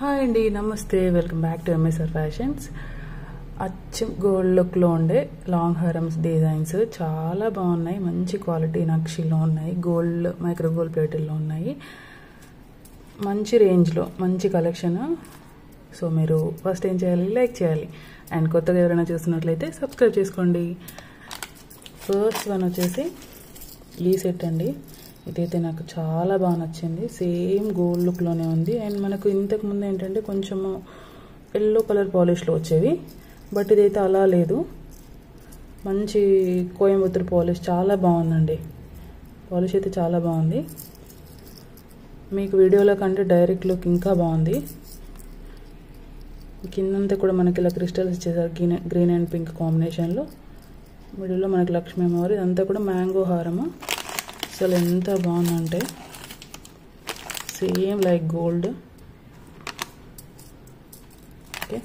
Hi అండి, నమస్తే. Welcome back to MSR fashions. అచ్చం గోల్డ్ లుక్లో ఉండే లాంగ్ హారమ్స్ డిజైన్స్ చాలా బాగున్నాయి. మంచి క్వాలిటీ నక్షీలో ఉన్నాయి. గోల్డ్ మైక్రో గోల్డ్ ప్లేట్లో ఉన్నాయి. మంచి రేంజ్లో మంచి కలెక్షన్. సో మీరు ఫస్ట్ ఏం చేయాలి, లైక్ చేయాలి. అండ్ కొత్తగా ఎవరైనా చూస్తున్నట్లయితే సబ్స్క్రైబ్ చేసుకోండి. ఫస్ట్ వన్ వచ్చేసి ఈ సెట్ అండి. ఇదైతే నాకు చాలా బాగా నచ్చింది. సేమ్ గోల్డ్ లుక్లోనే ఉంది. అండ్ మనకు ఇంతకుముందు ఏంటంటే కొంచెము ఎల్లో కలర్ పాలిష్లో వచ్చేవి, బట్ ఇదైతే అలా లేదు. మంచి కోయంబత్తూర్ పాలిష్ చాలా బాగుందండి. పాలిష్ అయితే చాలా బాగుంది. మీకు వీడియోలో కంటే డైరెక్ట్ లుక్ ఇంకా బాగుంది. కిందంతా కూడా మనకి ఇలా క్రిస్టల్స్ ఇచ్చేసారు గ్రీన్ అండ్ పింక్ కాంబినేషన్లో. మిడిల్లో మనకి లక్ష్మీ అమ్మవారు. ఇదంతా కూడా మ్యాంగో హారము. అసలు ఎంత బాగుందంటే సేమ్ లైక్ గోల్డ్. ఓకే,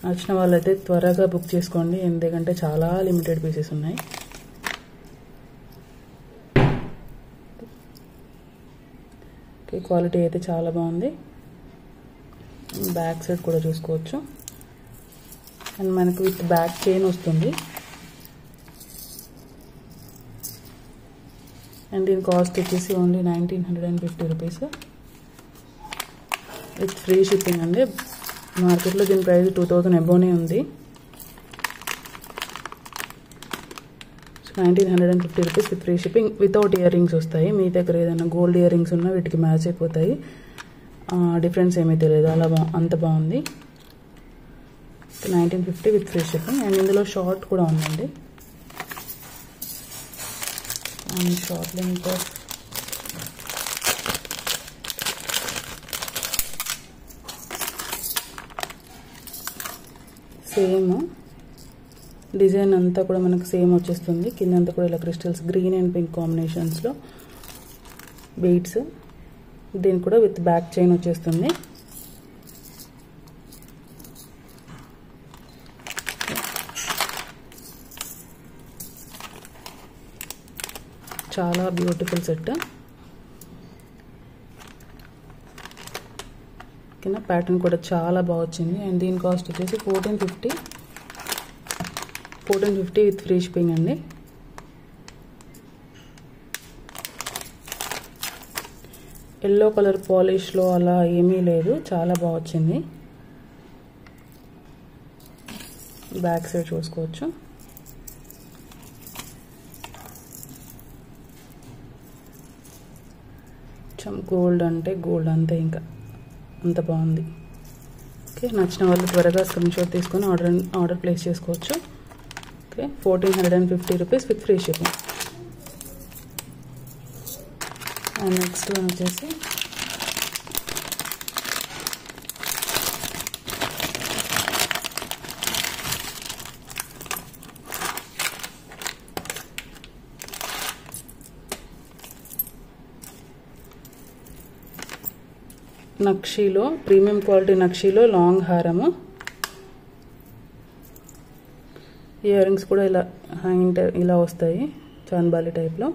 నచ్చిన వాళ్ళైతే త్వరగా బుక్ చేసుకోండి, ఎందుకంటే చాలా లిమిటెడ్ పీసెస్ ఉన్నాయి. ఓకే, క్వాలిటీ అయితే చాలా బాగుంది. బ్యాక్ సైడ్ కూడా చూసుకోవచ్చు. అండ్ మనకు విత్ బ్యాక్ చైన్ వస్తుంది. అండ్ దీని కాస్ట్ వచ్చేసి only 1950 rupees with free shipping అండి. మార్కెట్లో దీని ప్రైస్ 2000 అబోనే ఉంది. 1950 rupees with free shipping. Without ear rings వస్తాయి. మీ దగ్గర ఏదైనా గోల్డ్ ఇయర్ రింగ్స్ ఉన్నా వీటికి మ్యాచ్ అయిపోతాయి. డిఫరెన్స్ ఏమీ తెలియదు, అలా అంత బాగుంది. 1950 విత్ ఫ్రీ షిప్పింగ్. అండ్ ఇందులో షార్ట్ కూడా ఉందండి. షార్ట్ లెంగ్త్ సేమ్ డిజైన్ అంతా కూడా మనకు సేమ్ వచ్చేస్తుంది. కిందంతా కూడా ఇలా క్రిస్టల్స్ గ్రీన్ అండ్ పింక్ కాంబినేషన్స్లో బీడ్స్. దీని కూడా విత్ బ్యాక్ చైన్ వచ్చేస్తుంది. చాలా బ్యూటిఫుల్ సెట్. కింద ప్యాటర్న్ కూడా చాలా బాగా వచ్చింది. అండ్ దీని కాస్ట్ వచ్చేసి 1450 విత్ ఫ్రీ షిప్పింగ్ అండి. ఎల్లో కలర్ పాలిష్లో అలా ఏమీ లేదు, చాలా బాగా వచ్చింది. బ్యాక్ సైడ్ చూసుకోవచ్చు. గోల్డ్ అంటే గోల్డ్ అంతే, ఇంకా అంత బాగుంది. ఓకే, నచ్చిన వాళ్ళు త్వరగా స్క్రీన్షాట్ తీసుకొని ఆర్డర్ ప్లేస్ చేసుకోవచ్చు. Okay, 1450 rupees with free shipping. And next one వచ్చేసి నక్షీలో, ప్రీమియం క్వాలిటీ నక్షీలో లాంగ్ హారము. ఇయర్ రింగ్స్ కూడా ఇలా హ్యాంగింగ్ ఇలా వస్తాయి, చాన్బాలి టైప్లో.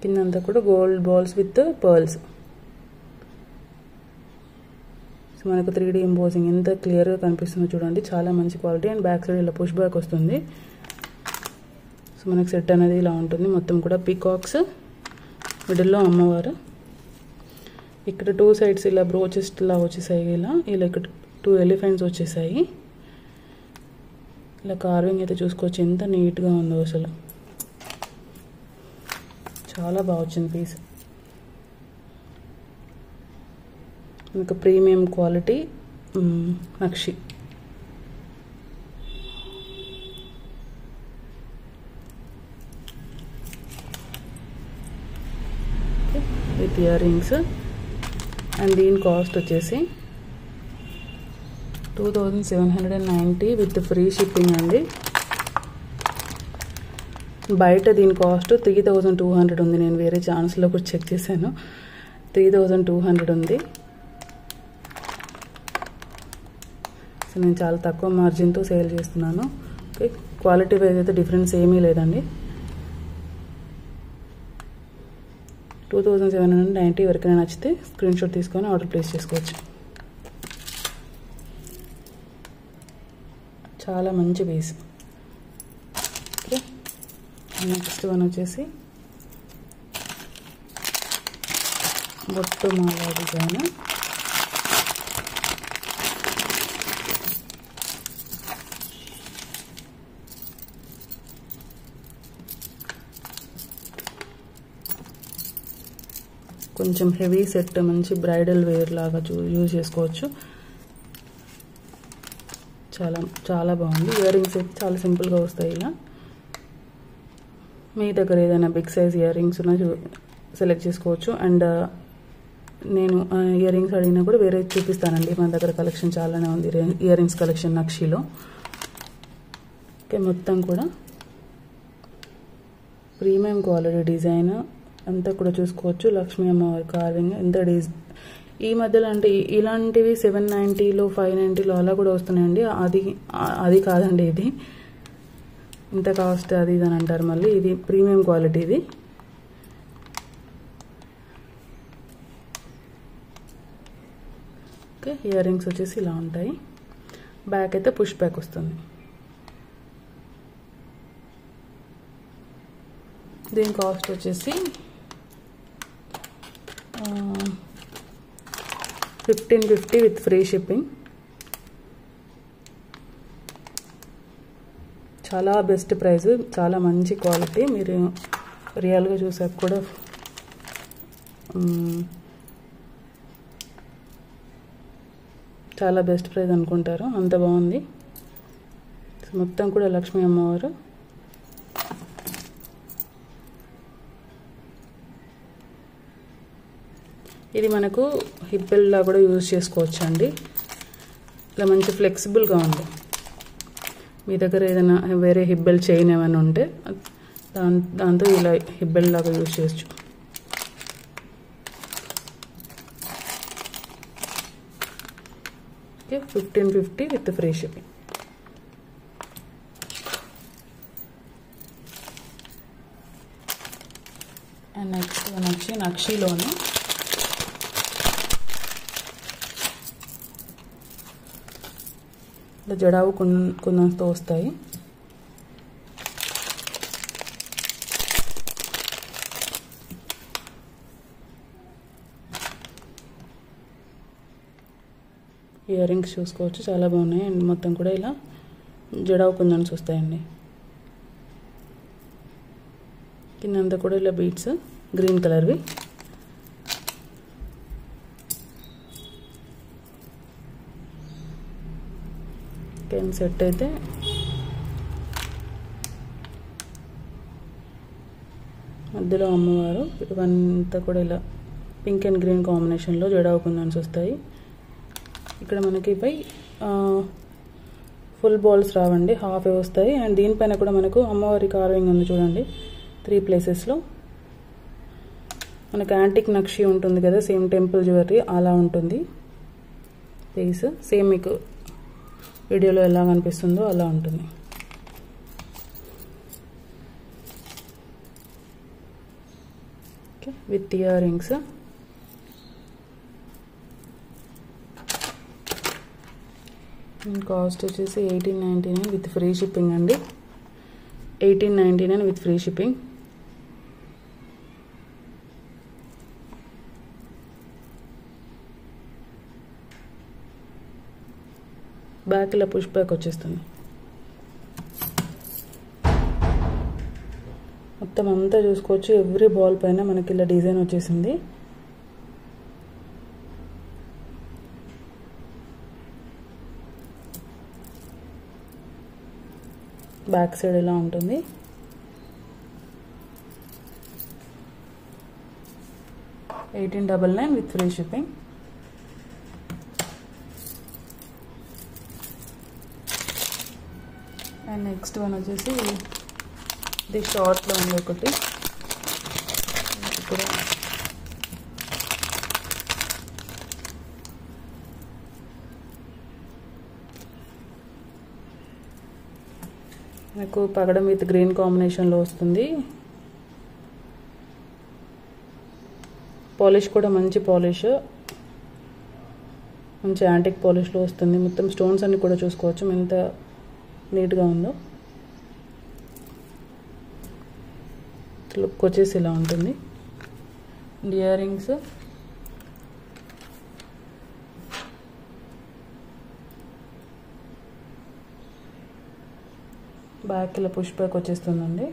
కిందంతా కూడా gold balls with pearls. So మనకు 3D ఎంబోజింగ్ ఎంత క్లియర్గా కనిపిస్తుందో చూడండి, చాలా మంచి క్వాలిటీ. అండ్ బ్యాక్ సైడ్ ఇలా పుష్ బ్యాక్ వస్తుంది. సో మనకు సెట్ అనేది ఇలా ఉంటుంది. మొత్తం కూడా పీకాక్స్, మిడిల్లో అమ్మవారు. ఇక్కడ 2 సైడ్స్ ఇలా బ్రోచెస్ ఇలా వచ్చేసాయి. ఇలా ఇక్కడ 2 ఎలిఫెంట్స్ వచ్చేసాయి. ఇలా కార్వింగ్ అయితే చూసుకోవచ్చు ఎంత నీట్గా ఉందో. అసలు చాలా బాగా వచ్చింది పీస్. ఇంకా premium quality nakshi. With ear rings. And దీని కాస్ట్ వచ్చేసి 2790 విత్ ఫ్రీ షిప్పింగ్ అండి. బయట దీని కాస్ట్ 3200 ఉంది. నేను వేరే ఛానల్స్లో కూడా చెక్ చేశాను, 3200 ఉంది. సో నేను చాలా తక్కువ మార్జిన్తో సేల్ చేస్తున్నాను. ఓకే, క్వాలిటీ వైజ్ అయితే డిఫరెన్స్ ఏమీ లేదండి. 2790 ఎవరికైనా నచ్చితే స్క్రీన్ షాట్ తీసుకొని ఆర్డర్ ప్లేస్ చేసుకోవచ్చు. చాలా మంచి పీస్. ఓకే, నెక్స్ట్ వన్ వచ్చేసి బొట్టు మాల డిజైన్. కొంచెం హెవీ సెట్, మంచి బ్రైడల్ వేర్ లాగా యూజ్ చేసుకోవచ్చు. చాలా చాలా బాగుంది. ఇయర్ రింగ్స్ అయితే చాలా సింపుల్గా వస్తాయి. ఇలా మీ దగ్గర ఏదైనా బిగ్ సైజ్ ఇయర్ రింగ్స్ ఉన్నా సెలెక్ట్ చేసుకోవచ్చు. అండ్ నేను ఇయర్ రింగ్స్ అడిగినా కూడా వేరే చూపిస్తానండి. మన దగ్గర కలెక్షన్ చాలానే ఉంది, ఇయర్ రింగ్స్ కలెక్షన్ నక్షిలో. ఓకే, మొత్తం కూడా ప్రీమియం క్వాలిటీ డిజైన్ అంతా కూడా చూసుకోవచ్చు. లక్ష్మీ అమ్మవారి కార్వింగ్ ఎంత ఈ మధ్యలో అంటే ఇలాంటివి 790లో 590లో అలా కూడా వస్తున్నాయండి. అది కాదండి, ఇది ఇంత కాస్ట్ అది ఇది అని అంటారు మళ్ళీ. ఇది ప్రీమియం క్వాలిటీ. ఇది ఓకే, ఇయర్ రింగ్స్ వచ్చేసి ఇలా ఉంటాయి. బ్యాక్ అయితే పుష్ బ్యాక్ వస్తుంది. దీని కాస్ట్ వచ్చేసి 1550 విత్ ఫ్రీ షిప్పింగ్. చాలా బెస్ట్ ప్రైస్, చాలా మంచి క్వాలిటీ. మీరు రియల్గా చూసాక కూడా చాలా బెస్ట్ ప్రైస్ అనుకుంటారు, అంత బాగుంది. మొత్తం కూడా లక్ష్మీ అమ్మవారు. ఇది మనకు హిబ్బెల్లా కూడా యూజ్ చేసుకోవచ్చు అండి. ఇలా మంచి ఫ్లెక్సిబుల్గా ఉంది. మీ దగ్గర ఏదైనా వేరే హిబ్బెల్ చైన్ ఏమైనా ఉంటే దాంతో ఇలా హిబ్బెల్ లాగా యూజ్ చేయొచ్చు. Okay, 1550 with free shipping. And next one వచ్చి నక్షిలోనే ఇలా జడావు కుందంతో వస్తాయి. ఇయర్ రింగ్స్ చూసుకోవచ్చు, చాలా బాగున్నాయి. అండ్ మొత్తం కూడా ఇలా జడావు కుందన్స్ వస్తాయండి. కిందంతా కూడా ఇలా బీట్స్ గ్రీన్ కలర్వి. పెన్ సెట్ అయితే మధ్యలో అమ్మవారు. ఇవంతా కూడా ఇలా పింక్ అండ్ గ్రీన్ కాంబినేషన్లో జడావు కుందన్స్ వస్తాయి. ఇక్కడ మనకి పై ఫుల్ బాల్స్ రావండి, హాఫ్ వస్తాయి. అండ్ దీనిపైన కూడా మనకు అమ్మవారి కార్వింగ్ ఉంది చూడండి, 3 ప్లేసెస్లో. మనకు యాంటిక్ నక్షి ఉంటుంది కదా, సేమ్ టెంపుల్ జ్యువెలరీ అలా ఉంటుంది పీస్. సేమ్ మీకు వీడియోలో ఎలా కనిపిస్తుందో అలా ఉంటుంది. Okay, with ear rings. Cost వచ్చేసి 1899 విత్ ఫ్రీ షిప్పింగ్ అండి. 1899 విత్ ఫ్రీ షిప్పింగ్. బ్యాక్ ఇలా పుష్ బ్యాక్ వచ్చేస్తుంది. మొత్తం అంతా చూసుకోవచ్చు. ఎవ్రీ బాల్ పైన మనకి ఇలా డిజైన్ వచ్చేసింది. బ్యాక్ సైడ్ ఇలా ఉంటుంది. $1899 with free shipping. And next one వచ్చేసి ఇది షార్ట్లో ఉంది ఒకటి. ఇప్పుడు నాకు పగడం విత్ గ్రీన్ కాంబినేషన్లో వస్తుంది. పాలిష్ కూడా మంచి పాలిష్, మంచి యాంటిక్ పాలిష్లో వస్తుంది. మొత్తం స్టోన్స్ అన్ని కూడా చూసుకోవచ్చు ఎంత నీట్గా ఉందో. లుక్ వచ్చేసి ఇలా ఉంటుంది. ఇయర్ రింగ్స్ బ్యాక్ ఇలా పుష్ బ్యాక్ వచ్చేస్తుందండి.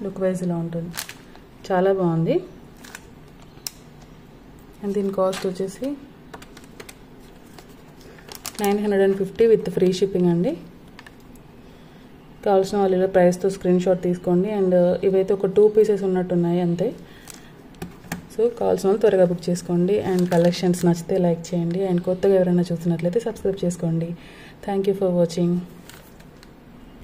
లుక్ వైజ్ ఇలా ఉంటుంది, చాలా బాగుంది. అండ్ దీని కాస్ట్ వచ్చేసి 950 విత్ ఫ్రీ షిప్పింగ్ అండి. కావాల్సిన వాళ్ళు ఇలా ప్రైస్తో స్క్రీన్ షాట్ తీసుకోండి. అండ్ ఇవైతే ఒక 2 పీసెస్ ఉన్నట్టున్నాయి అంతే. సో కావాల్సిన వాళ్ళు త్వరగా బుక్ చేసుకోండి. అండ్ కలెక్షన్స్ నచ్చితే లైక్ చేయండి. అండ్ కొత్తగా ఎవరైనా చూస్తున్నట్లయితే సబ్స్క్రైబ్ చేసుకోండి. Thank you for watching.